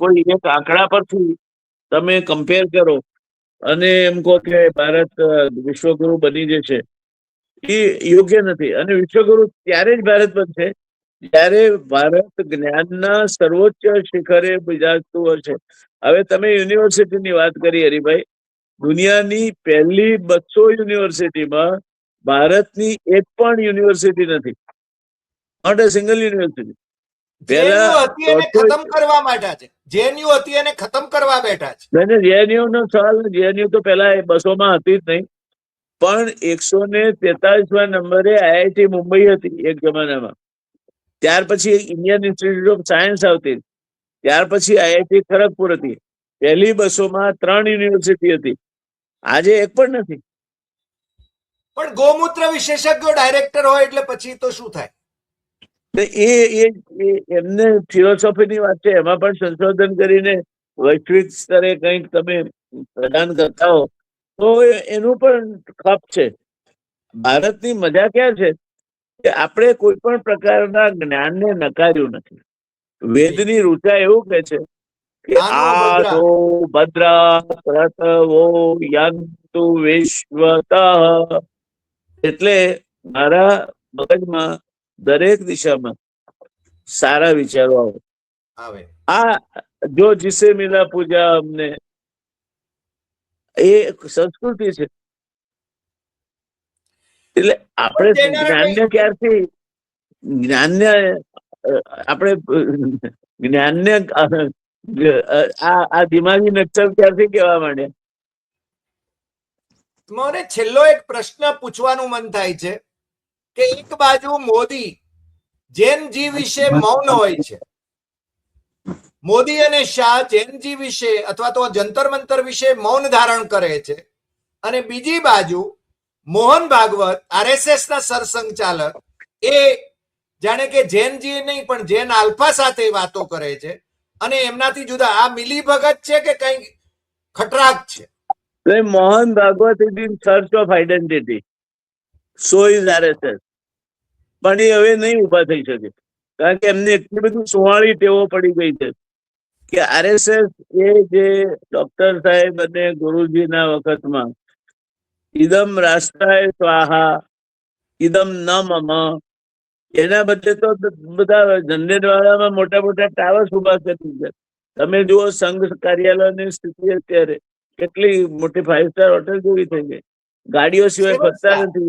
કોઈ એક આંકડા પરથી તમે કમ્પેર કરો અને એમ કહો કે ભારત વિશ્વગુરુ બની જશે, એ યોગ્ય નથી. અને વિશ્વગુરુ ત્યારે જ ભારત બનશે જ્યારે ભારત જ્ઞાનના સર્વોચ્ચ શિખરે બિરાજતું હશે. હવે તમે યુનિવર્સિટીની વાત કરી હરિભાઈ, દુનિયાની પહેલી 200 યુનિવર્સિટીમાં ભારતની એક પણ યુનિવર્સિટી નથી, નોટ અ સિંગલ યુનિવર્સિટી. ખતમ કરવા માટે છે, જેએનયુ હતી એને ખતમ કરવા બેઠા છે. જેએનયુ નો સવાલ, જેએનયુ તો પેલા 200 માં હતી જ નહીં, પણ 143મા નંબરે આઈઆઈટી મુંબઈ હતી એક જમાનામાં. ત્યાર પછી ઇન્ડિયન ઇન્સ્ટિટ્યૂટ ઓફ સાયન્સ આવતી, ત્યાર પછી આઈઆઈટી ખડગપુર હતી. પહેલી 200 માં 3 યુનિવર્સિટી હતી, આજે એક પણ નથી. પણ ગૌમૂત્ર વિશેષજ્ઞો ડાયરેક્ટર હોય એટલે પછી તો શું થાય? એમને ફિલોસોફીની વાત છે, એમાં પણ સંશોધન કરીને વૈશ્વિક સ્તરે કંઈક તમે પ્રદાન કરતા હો તો એનું પણ ખપ છે. ભારતની મજા ક્યાં છે કે આપણે કોઈ પણ પ્રકારના જ્ઞાનને નકાર્યું નથી. વેદની ઋચા એવું કે છે કે આસો ભદ્રા પ્રતવો યંતુ વિશ્વતઃ, એટલે મારા મગજમાં દરેક દિશામાં સારા વિચારો આવે. આ જો જીસે મિલા પૂજા અમને, એ સંસ્કૃતિ છે. એટલે આપણે જ્ઞાનને ક્યારથી જ્ઞાનને આ દિમાગી નક્સલ ક્યારથી કહેવા માંડ્યા? મને છેલ્લો એક પ્રશ્ન પૂછવાનું મન થાય છે કે એક બાજુ મોદી જૈનજી વિશે મૌન હોય છે, મોદી અને શાહ જૈનજી વિશે અથવા તો જંતર મંતર વિશે મૌન ધારણ કરે છે, અને બીજી બાજુ મોહન ભાગવત આરએસએસ ના સરસંઘચાલક એ જાણે કે જૈનજી નહીં પણ જૈન આલ્ફા સાથે વાતો કરે છે, અને એમનાથી જુદા. આ મિલી ભગત છે કે કઈ ખટરાક છે? Mohan Bhagwat is in search of identity, so is RSS. પણ એ હવે નહીં ઉભા થઈ શકે, કારણ કે એમને એટલી બધી સુવાળી ટેવો પડી ગઈ છે કે આરએસએસ એ જે ડોક્ટર સાહેબ અને ગુરુજીના વખતમાં ઇદમ રાષ્ટ્રાય સ્વાહા ઇદમ ન મમ, એના બદલે તો બધા જનરેટવાળામાં મોટા મોટા ટાવર્સ ઉભા કરી છે. તમે જુઓ સંઘ કાર્યાલયની સ્થિતિ અત્યારે કેટલી મોટી 5 સ્ટાર હોટેલ જેવી થઈ ગઈ, ગાડીઓ સિવાય ફરતા નથી.